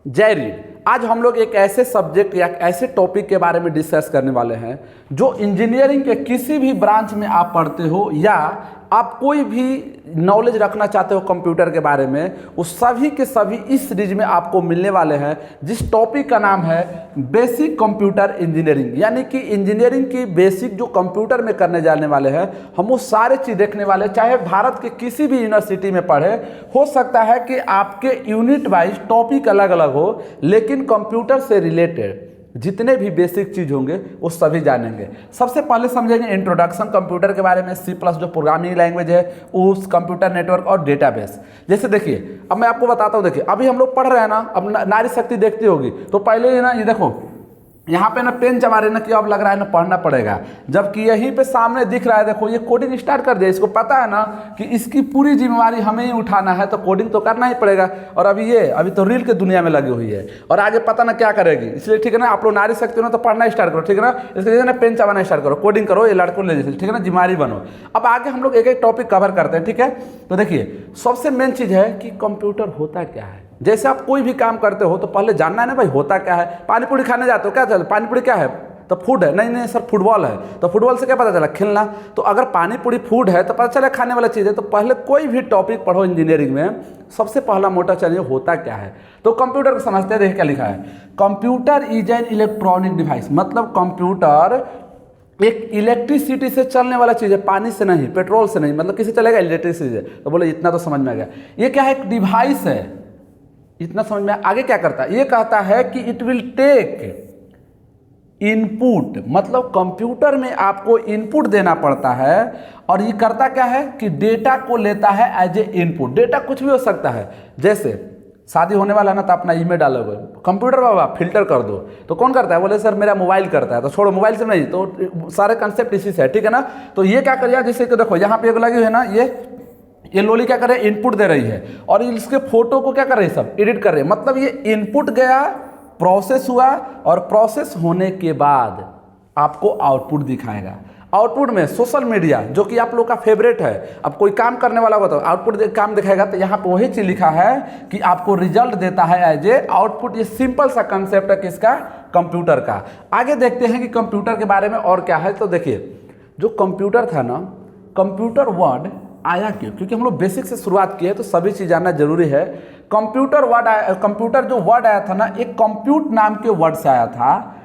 जय रीड। आज हम लोग एक ऐसे सब्जेक्ट या ऐसे टॉपिक के बारे में डिस्कस करने वाले हैं जो इंजीनियरिंग के किसी भी ब्रांच में आप पढ़ते हो या आप कोई भी नॉलेज रखना चाहते हो कंप्यूटर के बारे में, उस सभी के सभी इस सीरीज में आपको मिलने वाले हैं, जिस टॉपिक का नाम है बेसिक कंप्यूटर इंजीनियरिंग। यानी कि इंजीनियरिंग की बेसिक जो कंप्यूटर में करने जाने वाले हैं, हम वो सारे चीज़ देखने वाले, चाहे भारत के किसी भी यूनिवर्सिटी में पढ़े। हो सकता है कि आपके यूनिट वाइज टॉपिक अलग अलग हो, लेकिन कंप्यूटर से रिलेटेड जितने भी बेसिक चीज़ होंगे वो सभी जानेंगे। सबसे पहले समझेंगे इंट्रोडक्शन कंप्यूटर के बारे में, सी प्लस जो प्रोग्रामिंग लैंग्वेज है, उस कंप्यूटर नेटवर्क और डेटाबेस। जैसे देखिए, अब मैं आपको बताता हूँ। देखिए, अभी हम लोग पढ़ रहे हैं ना, अब नारी शक्ति देखती होगी, तो पहले ना ये देखो, यहाँ पे ना पेन जमा रहे ना कि अब लग रहा है ना पढ़ना पड़ेगा, जबकि यहीं पे सामने दिख रहा है, देखो ये कोडिंग स्टार्ट कर दिया। इसको पता है ना कि इसकी पूरी जिम्मेवारी हमें ही उठाना है, तो कोडिंग तो करना ही पड़ेगा। और अभी तो रील के दुनिया में लगी हुई है और आगे पता ना क्या करेगी। इसलिए ठीक है ना, आप लोग नारी शक्ति हो ना तो पढ़ना स्टार्ट करो, ठीक है ना। इसके लिए ना पेन चबाना स्टार्ट करो, कोडिंग करो, ये लड़कों ले जैसे, ठीक है ना, जिम्मेवारी बनो। अब आगे हम लोग एक एक टॉपिक कवर करते हैं, ठीक है। तो देखिए, सबसे मेन चीज़ है कि कंप्यूटर होता क्या है। जैसे आप कोई भी काम करते हो तो पहले जानना है ना भाई होता क्या है। पानी पूरी खाने जाते हो, क्या चल पानी पूरी क्या है, तो फूड है। नहीं सर, फुटबॉल है, तो फुटबॉल से क्या पता चला, खेलना। तो अगर पानी पूरी फूड है तो पता चला खाने वाला चीज़ है। तो पहले कोई भी टॉपिक पढ़ो इंजीनियरिंग में, सबसे पहला मोटा चाहिए होता क्या है। तो कंप्यूटर को समझते हैं। देखिए क्या लिखा है, computer is an electronic device. मतलब कंप्यूटर एक इलेक्ट्रिसिटी से चलने वाला चीज़ है, पानी से नहीं, पेट्रोल से नहीं। मतलब किसी चलेगा इलेक्ट्रिसिटी से, तो बोले इतना तो समझ में आ गया। ये क्या है, एक डिवाइस है, इतना समझ में। आगे क्या करता है, ये कहता है कि इट विल टेक इनपुट। मतलब कंप्यूटर में आपको इनपुट देना पड़ता है और ये करता क्या है कि डेटा को लेता है एज ए इनपुट। डेटा कुछ भी हो सकता है, जैसे शादी होने वाला है ना, तो अपना ईमेल डालोगे, कंप्यूटर बाबा फिल्टर कर दो, तो कौन करता है, बोले सर मेरा मोबाइल करता है। तो छोड़ो, मोबाइल से नहीं, तो सारे कंसेप्ट इसी से है, ठीक है ना। तो ये क्या करिए, जैसे कि देखो यहाँ पे एक लगी है ना, ये लोली क्या कर रही है, इनपुट दे रही है और इसके फोटो को क्या कर रही है, सब एडिट कर रही है। मतलब ये इनपुट गया, प्रोसेस हुआ और प्रोसेस होने के बाद आपको आउटपुट दिखाएगा। आउटपुट में सोशल मीडिया, जो कि आप लोग का फेवरेट है, अब कोई काम करने वाला होगा तो आउटपुट काम दिखाएगा। तो यहाँ पे वही चीज लिखा है कि आपको रिजल्ट देता है एज ए आउटपुट। ये सिंपल सा कंसेप्ट है किसका, कंप्यूटर का। आगे देखते हैं कि कंप्यूटर के बारे में और क्या है। तो देखिए, जो कंप्यूटर था ना, कंप्यूटर वर्ड आया क्यों, क्योंकि हम लोग बेसिक से शुरुआत की है तो सभी चीज़ जानना जरूरी है। कंप्यूटर जो वर्ड आया था ना, एक कंप्यूट नाम के वर्ड से आया था।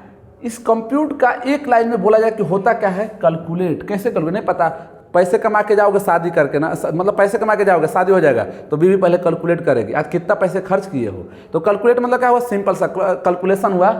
इस कंप्यूट का एक लाइन में बोला जाए कि होता क्या है, कैलकुलेट। कैसे कैलकुलेट नहीं पता, पैसे कमा के जाओगे शादी करके ना, मतलब पैसे कमा के जाओगे, शादी हो जाएगा तो बीवी पहले कैलकुलेट करेगी आज कितना पैसे खर्च किए हो। तो कैलकुलेट मतलब क्या हुआ, सिंपल सा कैलकुलेशन हुआ।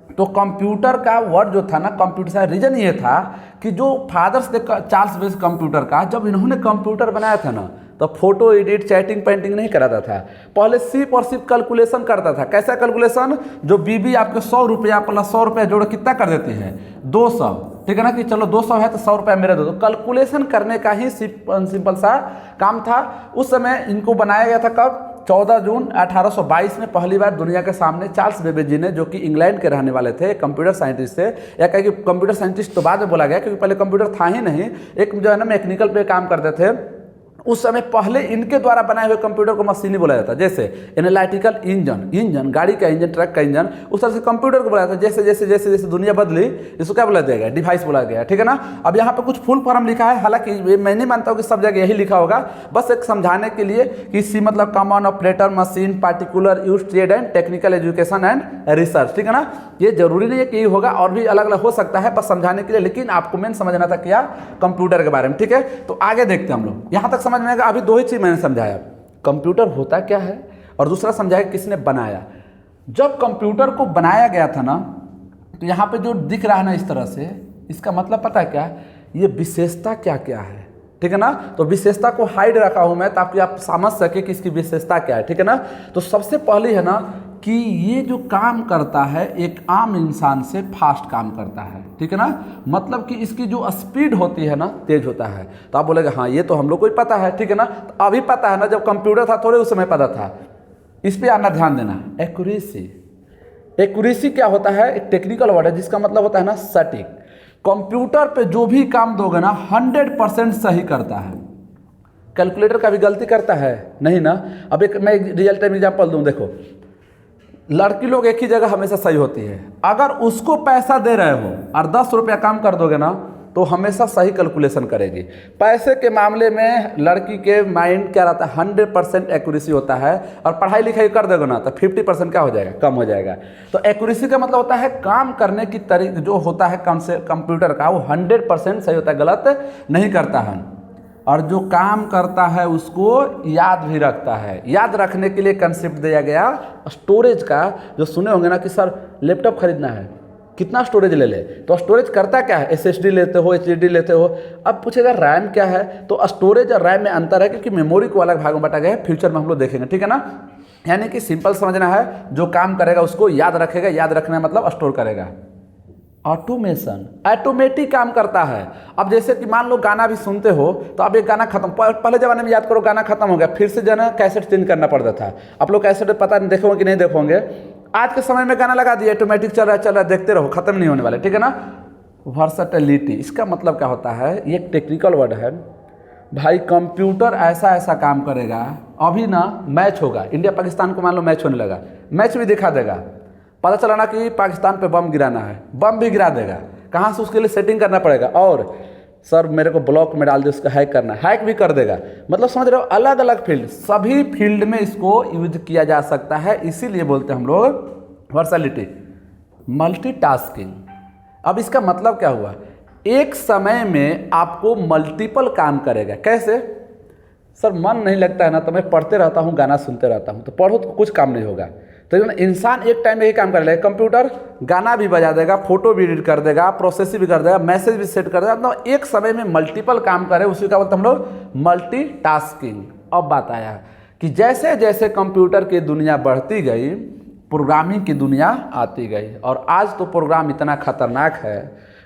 तो कंप्यूटर का वर्ड जो था ना, कंप्यूटर का रीजन ये था कि जो फादर्स थे चार्ल्स बेबेज कंप्यूटर का, जब इन्होंने कंप्यूटर बनाया था ना, तो फोटो एडिट, चैटिंग, पेंटिंग नहीं कराता था। पहले सिर्फ और सिर्फ कैलकुलेशन करता था। कैसा कैलकुलेशन, जो बीबी आपके 100 रुपया प्लस 100 रुपया जोड़ कितना कर देती है, 200, ठीक है ना, कि चलो 200 है तो 100 रुपया मेरे दो। तो कैलकुलेशन करने का ही सिंपल सा काम था। उस समय इनको बनाया गया था कब, 14 जून 1822 में पहली बार दुनिया के सामने चार्ल्स बेबेज जी ने, जो कि इंग्लैंड के रहने वाले थे, कंप्यूटर साइंटिस्ट थे। या कहे कि कंप्यूटर साइंटिस्ट तो बाद में बोला गया, क्योंकि पहले कंप्यूटर था ही नहीं, एक जो है ना मैकेनिकल पे काम करते थे। उस समय पहले इनके द्वारा बनाए हुए कंप्यूटर को मशीनी बोला जाता है। जैसे एनालिटिकल इंजन, गाड़ी का इंजन, ट्रक का इंजन, उस तरह से कंप्यूटर को बोला जाता है। जैसे जैसे जैसे जैसे दुनिया बदली, इसको क्या बोला जाएगा, डिवाइस बोला गया, ठीक है ना। अब यहाँ पे कुछ फुल फॉर्म लिखा है, हालांकि मैं नहीं मानता हूँ कि सब जगह यही लिखा होगा, बस एक समझाने के लिए कि सी मतलब common operator machine particular use trade and technical education and research, ठीक है ना। ये जरूरी नहीं है कि ये होगा, और भी अलग अलग हो सकता है, बस समझाने के लिए। लेकिन आपको मेन समझना था क्या, कंप्यूटर के बारे में, ठीक है। तो आगे देखते हैं हम लोग, यहाँ तक समझ में आएगा। अभी दो ही चीज मैंने समझाया, कंप्यूटर होता क्या है और दूसरा समझाया किसने बनाया। जब कंप्यूटर को बनाया गया था ना, तो यहाँ पे जो दिख रहा है ना इस तरह से, इसका मतलब पता है क्या, ये विशेषता क्या क्या है, ठीक है ना। तो विशेषता को हाइड रखा हूं मैं ताकि आप समझ सके कि इसकी विशेषता क्या है, ठीक है ना। तो सबसे पहली है ना कि ये जो काम करता है एक आम इंसान से फास्ट काम करता है, ठीक है ना। मतलब कि इसकी जो स्पीड होती है ना, तेज होता है। तो आप बोलेगे हाँ ये तो हम लोग को ही पता है, ठीक है ना। तो अभी पता है ना, जब कंप्यूटर था थोड़े उस समय पता था। इस पर आना ध्यान देना, एक्यूरेसी क्या होता है, एक टेक्निकल वर्ड है जिसका मतलब होता है ना सटीक। कंप्यूटर पे जो भी काम दोगे ना 100% सही करता है। कैलकुलेटर का भी गलती करता है नहीं ना। अब एक मैं रियल टाइम एग्जांपल दूं, देखो लड़की लोग एक ही जगह हमेशा सही होती है। अगर उसको पैसा दे रहे हो और 10 रुपया कम कर दोगे ना तो हमेशा सही कैलकुलेशन करेगी। पैसे के मामले में लड़की के माइंड क्या रहता है, 100% एक्यूरेसी होता है, और पढ़ाई लिखाई कर दोगे ना तो 50% क्या हो जाएगा, कम हो जाएगा। तो एक्यूरेसी का मतलब होता है काम करने की तरीका जो होता है कंप्यूटर का, वो 100% सही होता है, गलत नहीं करता है। और जो काम करता है उसको याद भी रखता है। याद रखने के लिए कंसेप्ट दिया गया स्टोरेज का। जो सुने होंगे ना कि सर लैपटॉप खरीदना है, कितना स्टोरेज ले ले, तो स्टोरेज करता क्या है, SSD लेते हो, HDD लेते हो। अब पूछेगा रैम क्या है, तो स्टोरेज और रैम में अंतर है, क्योंकि मेमोरी को अलग भागों में बांटा गया है। फ्यूचर में हम लोग देखेंगे, ठीक है ना। यानी कि सिंपल समझना है, जो काम करेगा उसको याद रखेगा। याद रखना मतलब स्टोर करेगा। ऑटोमेशन, ऑटोमेटिक काम करता है। अब जैसे कि मान लो गाना भी सुनते हो, तो अब एक गाना खत्म, पहले ज़माने में याद करो गाना खत्म हो गया, फिर से जो है ना कैसेट चेंज करना पड़ता था। आप लोग कैसेट पता नहीं देखोगे कि नहीं देखोगे। आज के समय में गाना लगा दिया, ऑटोमेटिक चल रहा है, देखते रहो, खत्म नहीं होने वाले, ठीक है ना। वर्सेटिलिटी, इसका मतलब क्या होता है, ये एक टेक्निकल वर्ड है भाई। कंप्यूटर ऐसा ऐसा काम करेगा। अभी ना मैच होगा, इंडिया पाकिस्तान को मान लो मैच होने लगा, मैच भी दिखा देगा। पता चला ना कि पाकिस्तान पे बम गिराना है, बम भी गिरा देगा। कहाँ से उसके लिए सेटिंग करना पड़ेगा, और सर मेरे को ब्लॉक में डाल दे, उसका हैक करना, हैक भी कर देगा। मतलब समझ रहे हो, अलग अलग फील्ड, सभी फील्ड में इसको यूज किया जा सकता है। इसीलिए बोलते हैं हम लोग वर्सेटिलिटी, मल्टीटास्किंग। अब इसका मतलब क्या हुआ, एक समय में आपको मल्टीपल काम करेगा। कैसे, सर मन नहीं लगता है ना, तो मैं पढ़ते रहता हूँ, गाना सुनते रहता हूँ, तो पढ़ो तो कुछ काम नहीं होगा। तो इंसान एक टाइम में ही काम कर लेगा। कंप्यूटर गाना भी बजा देगा, फोटो भी एडिट कर देगा, प्रोसेसिंग भी कर देगा, मैसेज भी सेट कर देगा। मतलब एक समय में मल्टीपल काम करे, उसी का बोलते हम लोग मल्टीटास्किंग। अब बात आया कि जैसे जैसे कंप्यूटर की दुनिया बढ़ती गई, प्रोग्रामिंग की दुनिया आती गई। और आज तो प्रोग्राम इतना खतरनाक है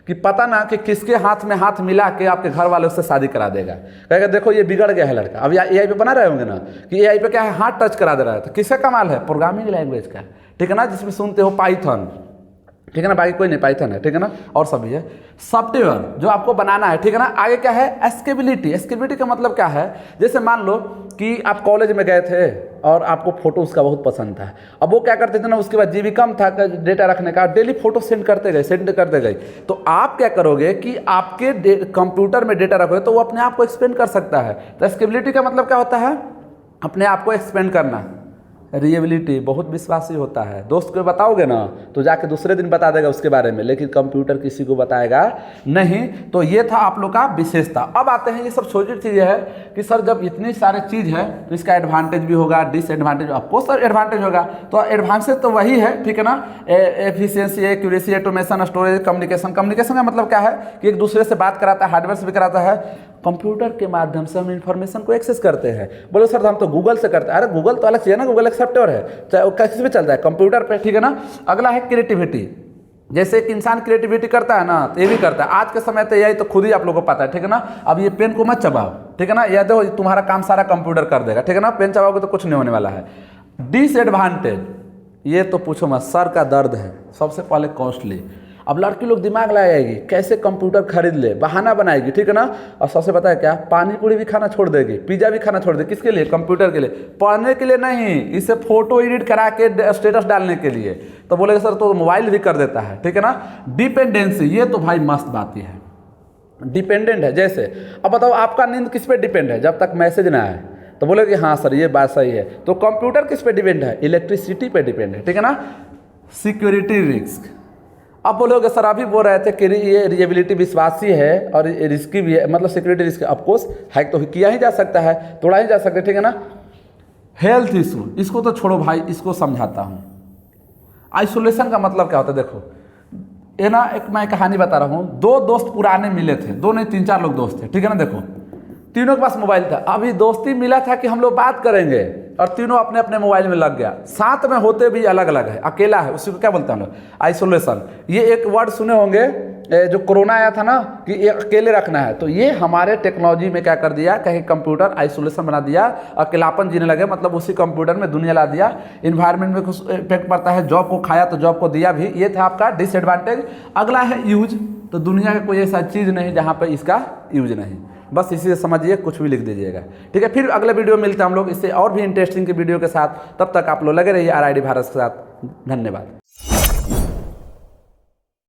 कि पता ना कि किसके हाथ में हाथ मिला के आपके घर वाले उससे शादी करा देगा। कहेगा देखो ये बिगड़ गया है लड़का। अब AI पे बना रहे होंगे ना कि AI पे क्या है, हाथ टच करा दे रहा है। तो किसका कमाल है, प्रोग्रामिंग लैंग्वेज का, ठीक है ना, जिसमें सुनते हो पाइथन, ठीक है ना, बाकी कोई नहीं, पाइथन है, ठीक है ना, और सभी है। सॉफ्टवेयर जो आपको बनाना है, ठीक है ना। आगे क्या है, स्केलेबिलिटी। स्केलेबिलिटी का मतलब क्या है, जैसे मान लो कि आप कॉलेज में गए थे और आपको फोटो उसका बहुत पसंद था। अब वो क्या करते थे ना, उसके बाद GB कम था डेटा रखने का, डेली फोटो सेंड करते गए। तो आप क्या करोगे कि आपके कंप्यूटर में डेटा रखोगे तो वो अपने आप को एक्सपेंड कर सकता है। तो स्केलेबिलिटी का मतलब क्या होता है, अपने आप को एक्सपेंड करना। रिलेबिलिटी, बहुत विश्वासी होता है। दोस्त को बताओगे ना तो जाके दूसरे दिन बता देगा उसके बारे में, लेकिन कंप्यूटर किसी को बताएगा नहीं। तो ये था आप लोग का विशेषता। अब आते हैं, ये सब छोटी चीज़ें है कि सर जब इतनी सारी चीज़ है तो इसका एडवांटेज भी होगा, डिसएडवांटेज, ऑफकोर्स सर एडवांटेज होगा। तो एडवांटेज तो वही है, ठीक है ना, efficiency, accuracy, automation, storage, communication. Communication का मतलब क्या है कि एक दूसरे से बात कराता है, हार्डवेयर से भी कराता है। कंप्यूटर के माध्यम से हम इंफॉर्मेशन को एक्सेस करते हैं। बोलो सर हम तो गूगल से करते हैं, अरे गूगल तो अलग चीज़ है ना, गूगल एक सॉफ्टवेयर है, चाहे वो किसी पे चलता है, कंप्यूटर पे, ठीक है ना। अगला है क्रिएटिविटी। जैसे एक इंसान क्रिएटिविटी करता है ना, तो ये भी करता है। आज के समय तो यही तो खुद ही आप लोगों को पता है, ठीक है ना। अब ये पेन को मत चबाओ, ठीक है ना, या तो तुम्हारा काम सारा कंप्यूटर कर देगा, ठीक है ना। पेन चबाओगे तो कुछ नहीं होने वाला है। डिसएडवांटेज, ये तो पूछो मत, सर का दर्द है। सबसे पहले कॉस्टली। अब लड़की लोग दिमाग लगाएगी, कैसे कंप्यूटर खरीद ले, बहाना बनाएगी, ठीक है ना। और सबसे पता है क्या, पानी पूरी भी खाना छोड़ देगी, पिज्जा भी खाना छोड़ देगी। किसके लिए, कंप्यूटर के लिए, पढ़ने के लिए नहीं, इसे फोटो एडिट करा के स्टेटस डालने के लिए। तो बोलेगा सर तो मोबाइल भी कर देता है, ठीक है ना। डिपेंडेंसी, ये तो भाई मस्त बात ही है, डिपेंडेंट है। जैसे अब बताओ आपका नींद किस पे डिपेंड है, जब तक मैसेज ना आए तो बोले कि हाँ सर ये बात सही है। तो कंप्यूटर किस पे डिपेंड है, इलेक्ट्रिसिटी पे डिपेंड है, ठीक है ना। सिक्योरिटी रिस्क, अब बोलोगे सर अभी बोल रहे थे कि ये रिलेबिलिटी विश्वासी है और रिस्की भी है, मतलब सिक्योरिटी रिस्क। ऑफकोर्स हैक तो किया ही जा सकता है, तोड़ा ही जा सकता है, ठीक है ना। हेल्थ इशू, इसको तो छोड़ो भाई, इसको समझाता हूँ। आइसोलेशन का मतलब क्या होता है, देखो ये ना एक मैं कहानी बता रहा हूँ। दो दोस्त पुराने मिले थे, दो नहीं 3-4 लोग दोस्त थे, ठीक है ना। देखो तीनों के पास मोबाइल था। अभी दोस्ती मिला था कि हम लोग बात करेंगे, और तीनों अपने अपने मोबाइल में लग गया। साथ में होते भी अलग अलग है, अकेला है, उसी को क्या बोलते हैं हम लोग, आइसोलेशन। ये एक वर्ड सुने होंगे, जो कोरोना आया था ना कि ये अकेले रखना है, तो ये हमारे टेक्नोलॉजी में क्या कर दिया, कहीं कंप्यूटर आइसोलेशन बना दिया, अकेलापन जीने लगे, मतलब उसी कंप्यूटर में दुनिया ला दिया। इन्वायरमेंट में कुछ इफेक्ट पड़ता है, जॉब को खाया तो जॉब को दिया भी। ये था आपका डिसएडवांटेज। अगला है यूज, तो दुनिया का कोई ऐसा चीज़ नहीं जहाँ पर इसका यूज नहीं, बस इसी से समझिए, कुछ भी लिख दीजिएगा। ठीक है, फिर अगले वीडियो में मिलते हैं हम लोग इससे और भी इंटरेस्टिंग के वीडियो के साथ। तब तक आप लोग लगे रहिए RID भारत के साथ। धन्यवाद।